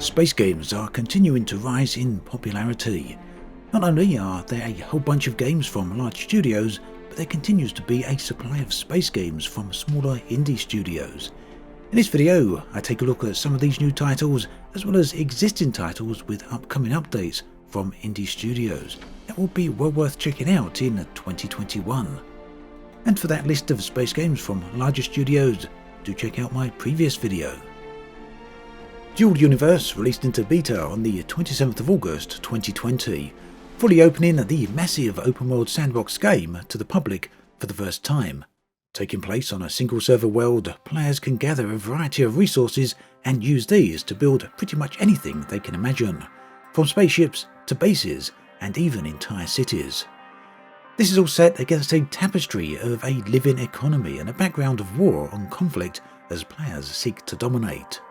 Space games are continuing to rise in popularity. Not only are there a whole bunch of games from large studios, but there continues to be a supply of space games from smaller indie studios. In this video, I take a look at some of these new titles, as well as existing titles with upcoming updates from indie studios that will be well worth checking out in 2021. And for that list of space games from larger studios, do check out my previous video. Dual Universe released into beta on the 27th of August 2020, fully opening the massive open-world sandbox game to the public for the first time. Taking place on a single server world, players can gather a variety of resources and use these to build pretty much anything they can imagine, from spaceships to bases and even entire cities. This is all set against a tapestry of a living economy and a background of war and conflict as players seek to dominate.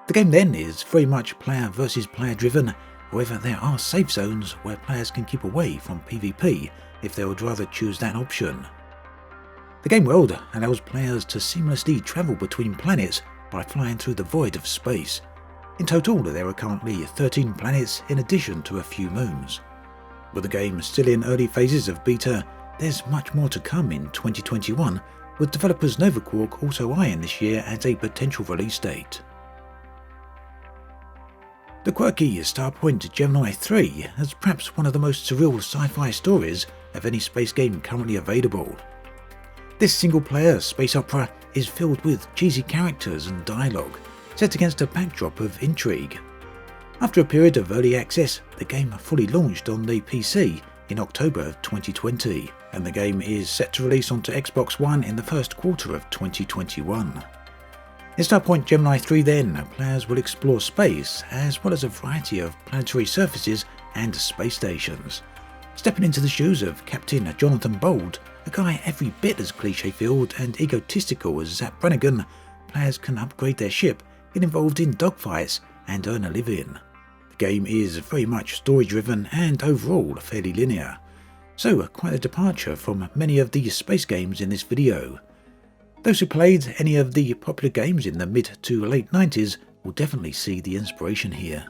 The game then is very much player versus player driven, however there are safe zones where players can keep away from PvP if they would rather choose that option. The game world allows players to seamlessly travel between planets by flying through the void of space. In total there are currently 13 planets in addition to a few moons. With the game still in early phases of beta, there's much more to come in 2021, with developers NovaQuark also eyeing this year as a potential release date. The quirky Starpoint Gemini 3 has perhaps one of the most surreal sci-fi stories of any space game currently available. This single-player space opera is filled with cheesy characters and dialogue, set against a backdrop of intrigue. After a period of early access, the game fully launched on the PC in October of 2020, and the game is set to release onto Xbox One in the first quarter of 2021. In Starpoint Gemini 3 then, players will explore space as well as a variety of planetary surfaces and space stations. Stepping into the shoes of Captain Jonathan Bold, a guy every bit as cliche-filled and egotistical as Zap Brannigan, players can upgrade their ship, get involved in dogfights and earn a living. The game is very much story-driven and overall fairly linear, so quite a departure from many of the space games in this video. Those who played any of the popular games in the mid to late 90s will definitely see the inspiration here.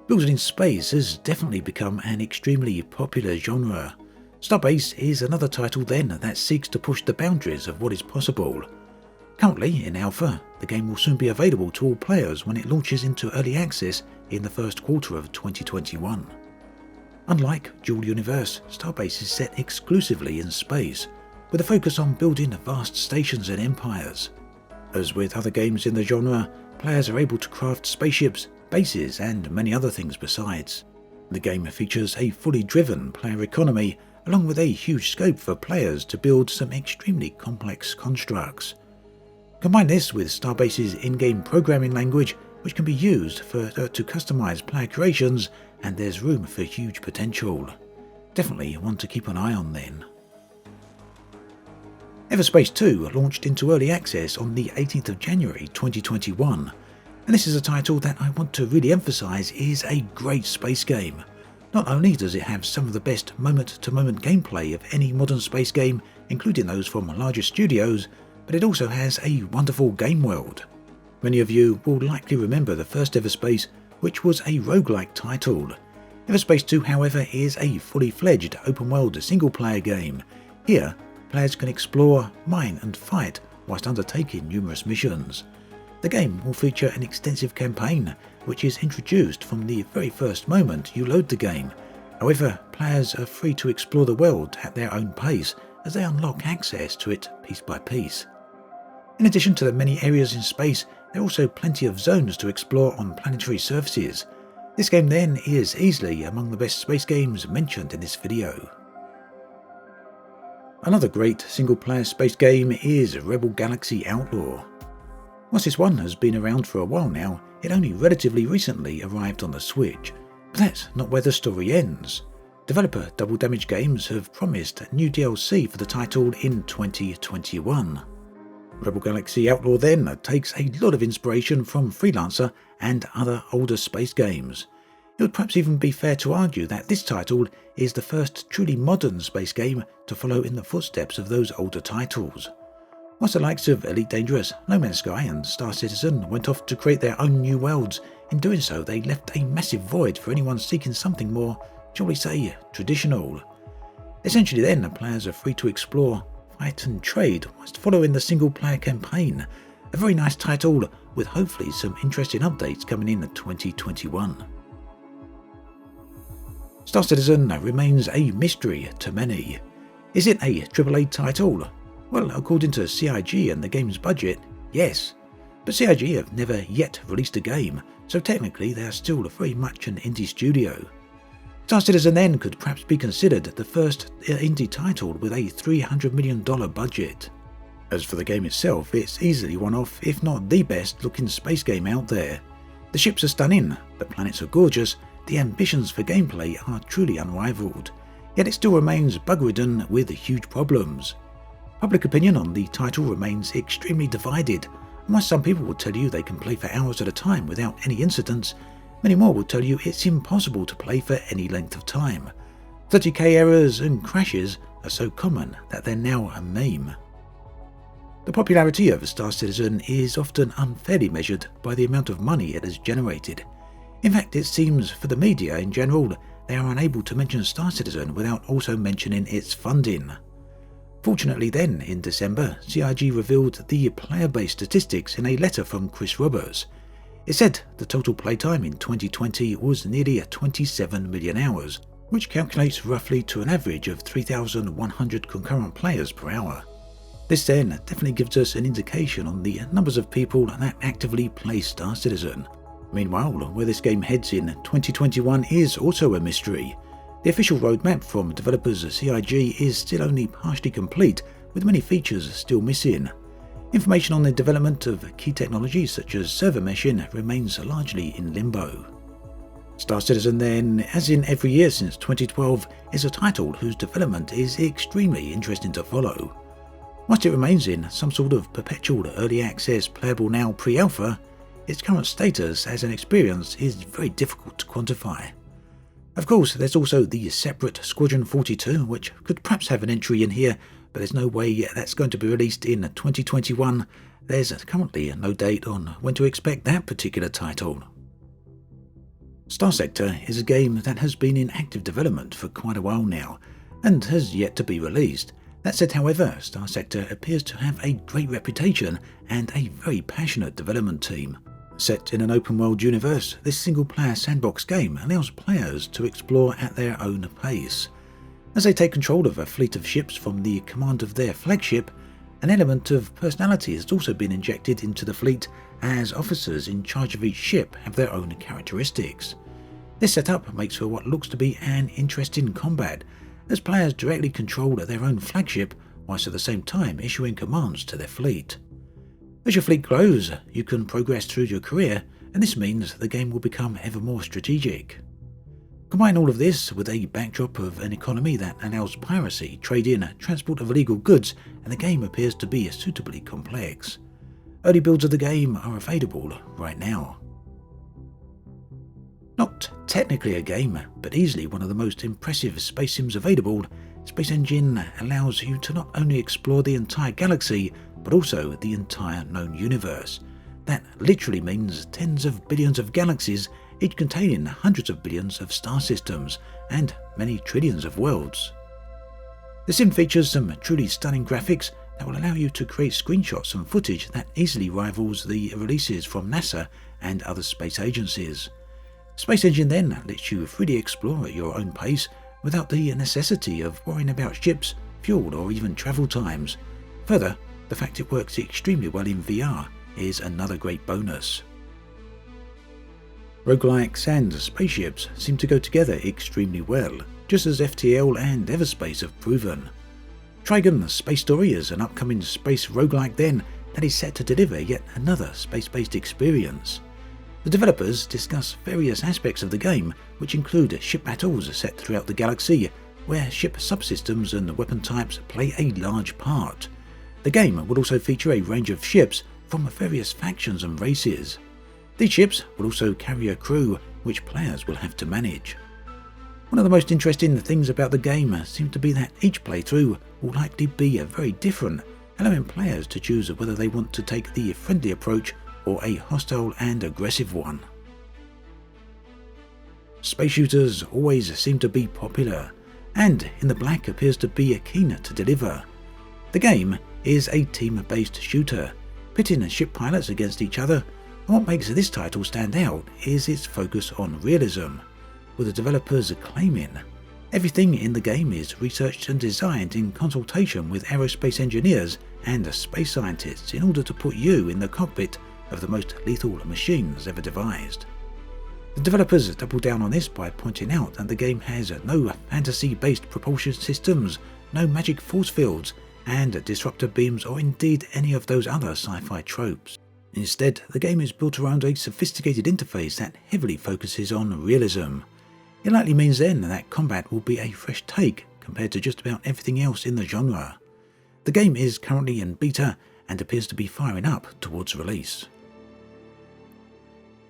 Building in space has definitely become an extremely popular genre. Starbase is another title then that seeks to push the boundaries of what is possible. Currently in alpha, the game will soon be available to all players when it launches into early access in the first quarter of 2021. Unlike Dual Universe, Starbase is set exclusively in space, with a focus on building vast stations and empires. As with other games in the genre, players are able to craft spaceships, bases and many other things besides. The game features a fully driven player economy, along with a huge scope for players to build some extremely complex constructs. Combine this with Starbase's in-game programming language, which can be used to customize player creations, and there's room for huge potential. Definitely one to keep an eye on then. Everspace 2 launched into early access on the 18th of January 2021, and this is a title that I want to really emphasize is a great space game. Not only does it have some of the best moment-to-moment gameplay of any modern space game, including those from larger studios, but it also has a wonderful game world. Many of you will likely remember the first Everspace, which was a roguelike title. Everspace 2, however, is a fully fledged open-world single-player game. Here, players can explore, mine and fight whilst undertaking numerous missions. The game will feature an extensive campaign, which is introduced from the very first moment you load the game. However, players are free to explore the world at their own pace as they unlock access to it piece by piece. In addition to the many areas in space, there are also plenty of zones to explore on planetary surfaces. This game then is easily among the best space games mentioned in this video. Another great single-player space game is Rebel Galaxy Outlaw. Whilst this one has been around for a while now, it only relatively recently arrived on the Switch. But that's not where the story ends. Developer Double Damage Games have promised new DLC for the title in 2021. Rebel Galaxy Outlaw then takes a lot of inspiration from Freelancer and other older space games. It would perhaps even be fair to argue that this title is the first truly modern space game to follow in the footsteps of those older titles. whilst the likes of Elite Dangerous, No Man's Sky and Star Citizen went off to create their own new worlds. In doing so, they left a massive void for anyone seeking something more, shall we say, traditional. Essentially then, players are free to explore, fight and trade whilst following the single-player campaign. A very nice title, with hopefully some interesting updates coming in 2021. Star Citizen remains a mystery to many. Is it a AAA title? Well, according to CIG and the game's budget, yes. But CIG have never yet released a game, so technically they are still very much an indie studio. Star Citizen then could perhaps be considered the first indie title with a $300 million budget. As for the game itself, it's easily one of, if not the best looking space game out there. The ships are stunning, the planets are gorgeous, the ambitions for gameplay are truly unrivaled, yet it still remains bug-ridden with huge problems. Public opinion on the title remains extremely divided, and while some people will tell you they can play for hours at a time without any incidents, many more will tell you it's impossible to play for any length of time. 30k errors and crashes are so common that they're now a meme. The popularity of Star Citizen is often unfairly measured by the amount of money it has generated. In fact, it seems for the media in general, they are unable to mention Star Citizen without also mentioning its funding. Fortunately then, in December, CIG revealed the player-based statistics in a letter from Chris Roberts. It said the total playtime in 2020 was nearly 27 million hours, which calculates roughly to an average of 3,100 concurrent players per hour. This then definitely gives us an indication on the numbers of people that actively play Star Citizen. Meanwhile, where this game heads in 2021 is also a mystery. The official roadmap from developers CIG is still only partially complete, with many features still missing. Information on the development of key technologies such as server meshing remains largely in limbo. Star Citizen then, as in every year since 2012, is a title whose development is extremely interesting to follow. Whilst it remains in some sort of perpetual early access playable now pre-alpha, its current status as an experience is very difficult to quantify. Of course, there's also the separate Squadron 42, which could perhaps have an entry in here, but there's no way that's going to be released in 2021. There's currently no date on when to expect that particular title. Starsector is a game that has been in active development for quite a while now, and has yet to be released. That said, however, Starsector appears to have a great reputation and a very passionate development team. Set in an open-world universe, this single-player sandbox game allows players to explore at their own pace. As they take control of a fleet of ships from the command of their flagship, an element of personality has also been injected into the fleet, as officers in charge of each ship have their own characteristics. This setup makes for what looks to be an interesting combat, as players directly control their own flagship, whilst at the same time issuing commands to their fleet. As your fleet grows, you can progress through your career, and this means the game will become ever more strategic. Combine all of this with a backdrop of an economy that allows piracy, trade-in, transport of illegal goods, and the game appears to be suitably complex. Early builds of the game are available right now. Not technically a game, but easily one of the most impressive space sims available, Space Engine allows you to not only explore the entire galaxy, but also the entire known universe. That literally means tens of billions of galaxies, each containing hundreds of billions of star systems, and many trillions of worlds. The sim features some truly stunning graphics that will allow you to create screenshots and footage that easily rivals the releases from NASA and other space agencies. Space Engine then lets you freely explore at your own pace without the necessity of worrying about ships, fuel, or even travel times. Further, the fact it works extremely well in VR is another great bonus. Roguelikes and spaceships seem to go together extremely well, just as FTL and Everspace have proven. Trigon Space Story is an upcoming space roguelike then that is set to deliver yet another space-based experience. The developers discuss various aspects of the game, which include ship battles set throughout the galaxy, where ship subsystems and weapon types play a large part. The game will also feature a range of ships from various factions and races. These ships will also carry a crew, which players will have to manage. One of the most interesting things about the game seems to be that each playthrough will likely be very different, allowing players to choose whether they want to take the friendly approach or a hostile and aggressive one. Space shooters always seem to be popular, and In the Black appears to be keen to deliver. The game is a team-based shooter, pitting ship pilots against each other, and what makes this title stand out is its focus on realism, with the developers claiming everything in the game is researched and designed in consultation with aerospace engineers and space scientists in order to put you in the cockpit of the most lethal machines ever devised. The developers double down on this by pointing out that the game has no fantasy-based propulsion systems, no magic force fields, and disruptor beams or indeed any of those other sci-fi tropes. Instead, the game is built around a sophisticated interface that heavily focuses on realism. It likely means then that combat will be a fresh take compared to just about everything else in the genre. The game is currently in beta and appears to be firing up towards release.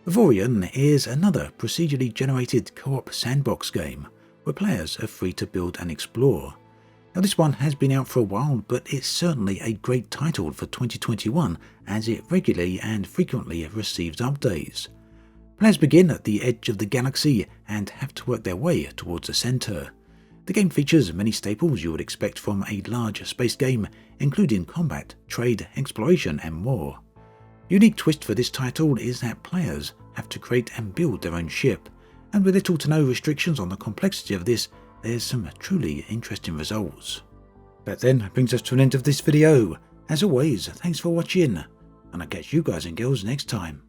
Avorion is another procedurally generated co-op sandbox game where players are free to build and explore. Now this one has been out for a while, but it's certainly a great title for 2021 as it regularly and frequently receives updates. Players begin at the edge of the galaxy and have to work their way towards the centre. The game features many staples you would expect from a large space game, including combat, trade, exploration and more. The unique twist for this title is that players have to create and build their own ship, and with little to no restrictions on the complexity of this, there's some truly interesting results. That then brings us to an end of this video. As always, thanks for watching, and I'll catch you guys and girls next time.